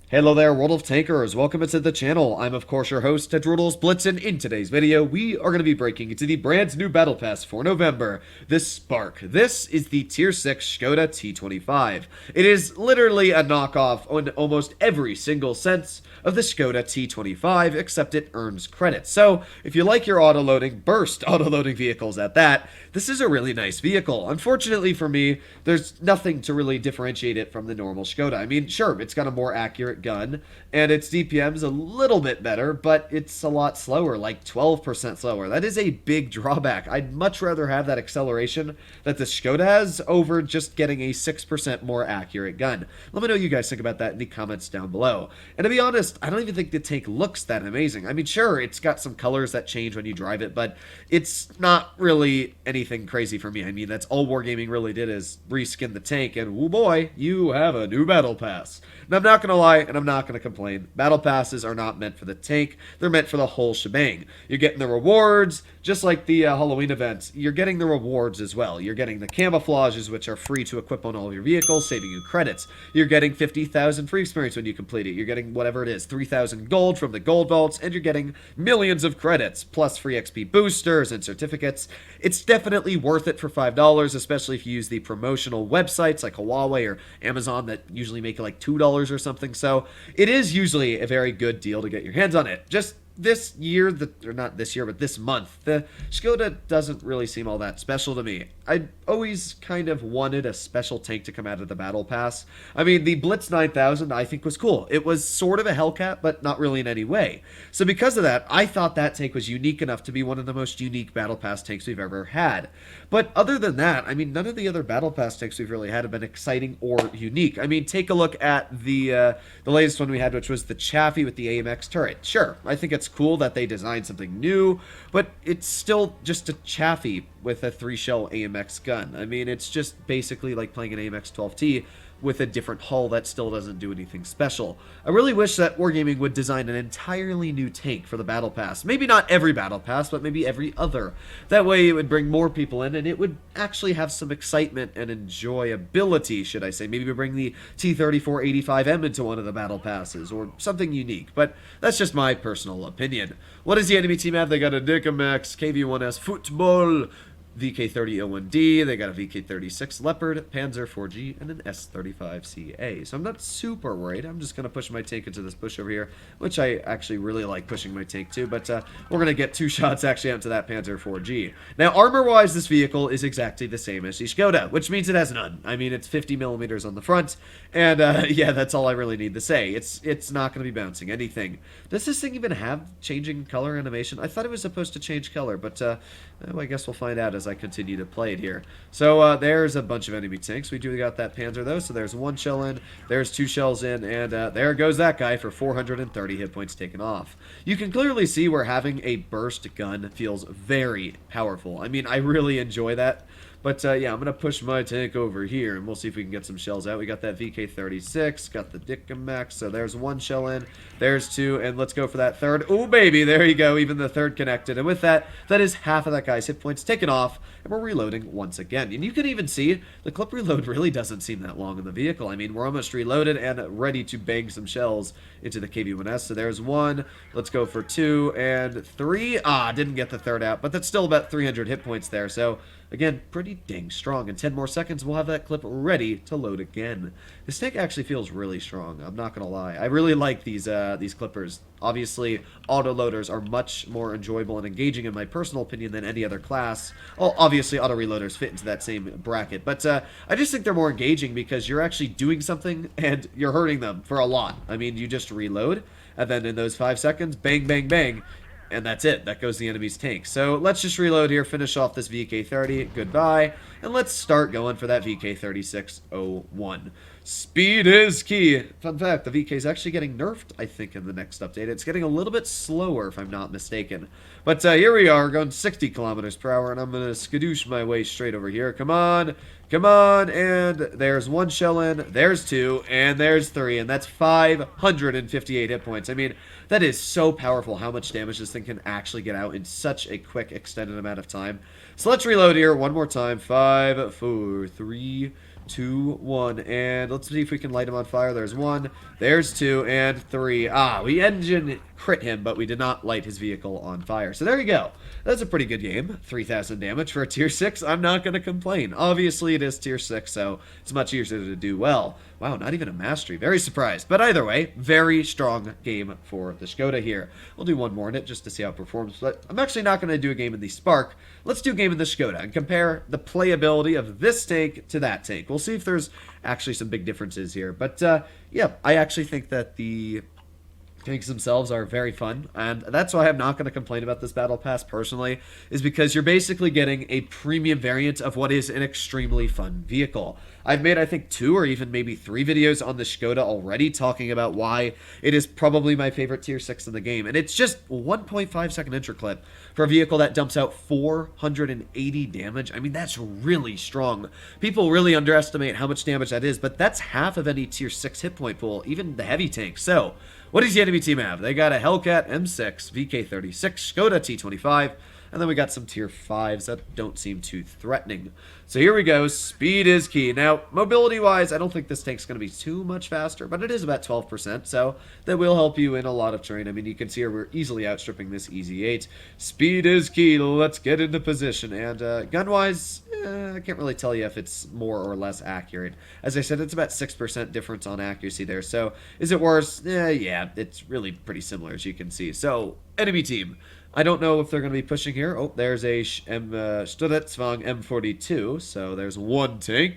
Hello there, World of Tankers. Welcome into the channel. I'm, of course, your host, Droodles, Blitz, and in today's video, we are going to be breaking into the brand new Battle Pass for November, the Spark. This is the Tier 6 Skoda T25. It is literally a knockoff in almost every single sense of the Skoda T25, except it earns credits. So, if you like your auto-loading, burst auto-loading vehicles at that, this is a really nice vehicle. Unfortunately for me, there's nothing to really differentiate it from the normal Skoda. I mean, sure, it's got a more accurate gun, and its DPM's a little bit better, but it's a lot slower, like 12% slower. That is a big drawback. I'd much rather have that acceleration that the Skoda has over just getting a 6% more accurate gun. Let me know what you guys think about that in the comments down below. And to be honest, I don't even think the tank looks that amazing. I mean, sure, it's got some colors that change when you drive it, but it's not really anything crazy for me. I mean, that's all Wargaming really did is reskin the tank, and oh boy, you have a new Battle Pass. And I'm not going to lie, and I'm not going to complain. Battle Passes are not meant for the tank. They're meant for the whole shebang. You're getting the rewards, just like the Halloween events. You're getting the rewards as well. You're getting the camouflages, which are free to equip on all of your vehicles, saving you credits. You're getting 50,000 free experience when you complete it. You're getting whatever it is, 3,000 gold from the gold vaults, and you're getting millions of credits, plus free XP boosters and certificates. It's definitely worth it for $5, especially if you use the promotional websites like Huawei or Amazon that usually make it like $2 or something. So it is usually a very good deal to get your hands on it. Just this year, or not this year, but this month, the Skoda doesn't really seem all that special to me. I always kind of wanted a special tank to come out of the Battle Pass. I mean, the Blitz 9000 I think was cool. It was sort of a Hellcat, but not really in any way. So because of that, I thought that tank was unique enough to be one of the most unique Battle Pass tanks we've ever had. But other than that, I mean, none of the other Battle Pass tanks we've really had have been exciting or unique. I mean, take a look at the latest one we had, which was the Chaffee with the AMX turret. Sure, I think it's cool that they designed something new, but it's still just a Chaffee with a 3-shell AMX gun. I mean, it's just basically like playing an AMX 12T with a different hull that still doesn't do anything special. I really wish that Wargaming would design an entirely new tank for the Battle Pass. Maybe not every Battle Pass, but maybe every other. That way it would bring more people in, and it would actually have some excitement and enjoyability, should I say. Maybe we bring the T34-85M into one of the Battle Passes, or something unique. But that's just my personal opinion. What does the enemy team have? They got a Dicamax, KV-1S Football, VK3001D, they got a VK36 Leopard, Panzer 4G, and an S35CA. So I'm not super worried. I'm just going to push my tank into this bush over here, which I actually really like pushing my tank to, but we're going to get 2 shots actually onto that Panzer 4G. Now, armor-wise, this vehicle is exactly the same as the Skoda, which means it has none. I mean, it's 50 millimeters on the front, and yeah, that's all I really need to say. It's not going to be bouncing anything. Does this thing even have changing color animation? I thought it was supposed to change color, but well, I guess we'll find out as I continue to play it here. So there's a bunch of enemy tanks. We do got that Panzer though, so there's 1 shell in, there's 2 shells in, and there goes that guy for 430 hit points taken off. You can clearly see where having a burst gun feels very powerful. I mean, I really enjoy that. But yeah, I'm going to push my tank over here, and we'll see if we can get some shells out. We got that VK36, got the Dicamax, so there's 1 shell in, there's 2, and let's go for that third. Oh, baby, there you go, even the third connected. And with that, that is half of that guy's hit points taken off, and we're reloading once again. And you can even see the clip reload really doesn't seem that long in the vehicle. I mean, we're almost reloaded and ready to bang some shells into the KV-1S. So there's 1, let's go for 2, and 3. Ah, didn't get the third out, but that's still about 300 hit points there, so again, pretty dang strong. In 10 more seconds, we'll have that clip ready to load again. This tank actually feels really strong. I'm not gonna lie. I really like these clippers. Obviously, auto-loaders are much more enjoyable and engaging in my personal opinion than any other class. Well, obviously, auto-reloaders fit into that same bracket, but I just think they're more engaging because you're actually doing something and you're hurting them for a lot. I mean, you just reload, and then in those 5 seconds, bang, bang, bang, and that's it. That goes the enemy's tank. So let's just reload here, finish off this VK30. Goodbye. And let's start going for that VK3601. Speed is key. Fun fact, the VK is actually getting nerfed, I think, in the next update. It's getting a little bit slower, if I'm not mistaken. But here we are, going 60 kilometers per hour, and I'm going to skadoosh my way straight over here. Come on. Come on, and there's 1 shell in, there's 2, and there's 3, and that's 558 hit points. I mean, that is so powerful how much damage this thing can actually get out in such a quick, extended amount of time. So let's reload here one more time. 5, 4, 3, 2, 1, and let's see if we can light him on fire. There's 1, there's 2, and 3. Ah, we engine crit him, but we did not light his vehicle on fire. So there you go. That's a pretty good game. 3,000 damage for a tier 6. I'm not going to complain. Obviously, it is tier 6, so it's much easier to do well. Wow, not even a mastery. Very surprised. But either way, very strong game for the Skoda here. We'll do one more in it just to see how it performs. But I'm actually not going to do a game in the Spark. Let's do a game in the Skoda and compare the playability of this tank to that tank. We'll see if there's actually some big differences here. But, yeah, I actually think that the tanks themselves are very fun, and that's why I'm not going to complain about this Battle Pass personally, is because you're basically getting a premium variant of what is an extremely fun vehicle. I've made, I think, 2 or even maybe 3 videos on the Skoda already talking about why it is probably my favorite tier 6 in the game, and it's just 1.5 second intro clip for a vehicle that dumps out 480 damage. I mean, that's really strong. People really underestimate how much damage that is, but that's half of any tier 6 hit point pool, even the heavy tank. So, what does the enemy team have? They got a Hellcat M6, VK36, Skoda T25, and then we got some tier 5s that don't seem too threatening. So here we go. Speed is key. Now, mobility-wise, I don't think this tank's going to be too much faster, but it is about 12%, so that will help you in a lot of terrain. I mean, you can see here we're easily outstripping this EZ8. Speed is key. Let's get into position. And gun-wise, I can't really tell you if it's more or less accurate. As I said, it's about 6% difference on accuracy there. So, is it worse? Yeah, it's really pretty similar, as you can see. So, enemy team. I don't know if they're going to be pushing here. Oh, there's a Studetzwang M42. So there's one tank.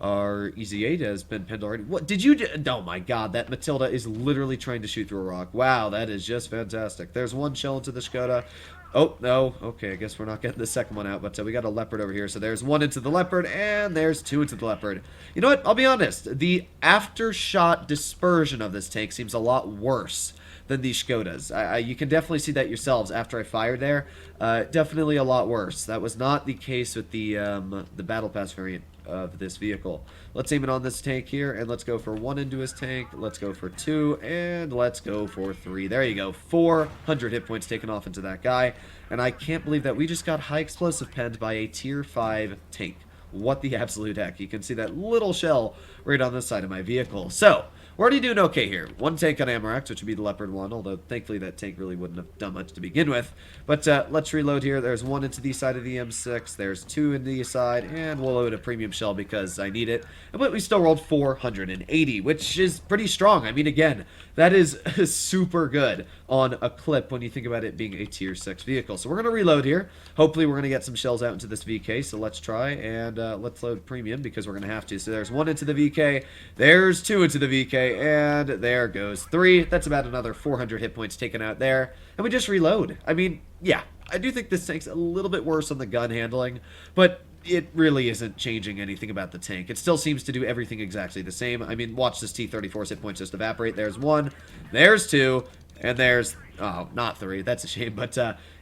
Our EZ8 has been pinned already. What did you do? Oh my god, that Matilda is literally trying to shoot through a rock. Wow, that is just fantastic. There's one shell into the Skoda. Oh, no. Okay, I guess we're not getting the second one out, but we got a Leopard over here. So there's 1 into the Leopard, and there's 2 into the Leopard. You know what? I'll be honest. The after-shot dispersion of this tank seems a lot worse than these Skodas. You can definitely see that yourselves after I fired there. Definitely a lot worse. That was not the case with the Battle Pass variant of this vehicle. Let's aim it on this tank here, and let's go for 1 into his tank. Let's go for 2, and let's go for 3. There you go. 400 hit points taken off into that guy, and I can't believe that we just got high explosive penned by a tier 5 tank. What the absolute heck. You can see that little shell right on the side of my vehicle. So, we're already doing okay here. 1 tank on Amorax, which would be the Leopard 1, although thankfully that tank really wouldn't have done much to begin with. But let's reload here. There's 1 into the side of the M6, there's 2 into the side, and we'll load a premium shell because I need it. But we still rolled 480, which is pretty strong. I mean, again, that is super good on a clip when you think about it being a tier 6 vehicle. So we're going to reload here. Hopefully we're going to get some shells out into this VK, so let's try, and let's load premium because we're going to have to. So there's 1 into the VK, there's 2 into the VK, and there goes 3. That's about another 400 hit points taken out there, and we just reload. I mean, yeah, I do think this tank's a little bit worse on the gun handling, but it really isn't changing anything about the tank. It still seems to do everything exactly the same. I mean, watch this T-34's hit points just evaporate. There's 1, there's 2, and there's, oh, not 3. That's a shame, but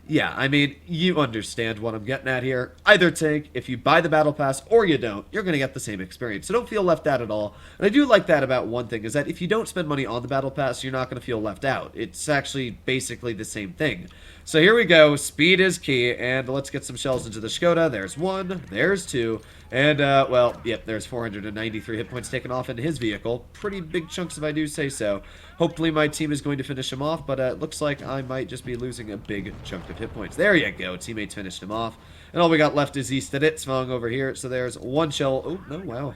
yeah, I mean, you understand what I'm getting at here. Either tank, if you buy the Battle Pass or you don't, you're going to get the same experience. So don't feel left out at all. And I do like that about one thing, is that if you don't spend money on the Battle Pass, you're not going to feel left out. It's actually basically the same thing. So here we go. Speed is key, and let's get some shells into the Skoda. There's 1, there's 2, and, well, yep, there's 493 hit points taken off in his vehicle. Pretty big chunks if I do say so. Hopefully my team is going to finish him off, but it looks like I might just be losing a big chunk of hit points. There you go. Teammates finished him off. And all we got left is the Studetzwang over here. So there's 1 shell. Oh, no, wow.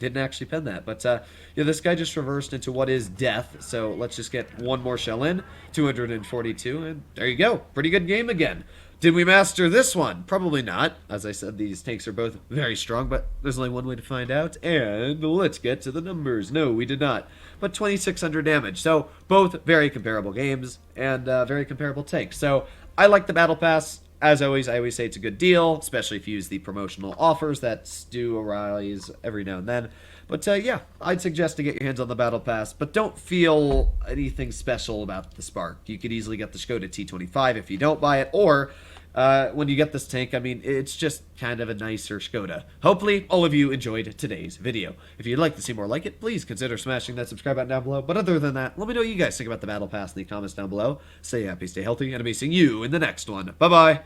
Didn't actually pen that. But, yeah, this guy just reversed into what is death. So let's just get 1 more shell in. 242. And there you go. Pretty good game again. Did we master this one? Probably not. As I said, these tanks are both very strong, but there's only one way to find out. And let's get to the numbers. No, we did not. But 2,600 damage. So both very comparable games and very comparable tanks. So I like the Battle Pass. As always, I always say it's a good deal, especially if you use the promotional offers that do arise every now and then. But yeah, I'd suggest to get your hands on the Battle Pass, but don't feel anything special about the Spark. You could easily get the Skoda T25 if you don't buy it, or when you get this tank, I mean, it's just kind of a nicer Skoda. Hopefully, all of you enjoyed today's video. If you'd like to see more like it, please consider smashing that subscribe button down below. But other than that, let me know what you guys think about the Battle Pass in the comments down below. Stay happy, stay healthy, and I'll be seeing you in the next one. Bye-bye!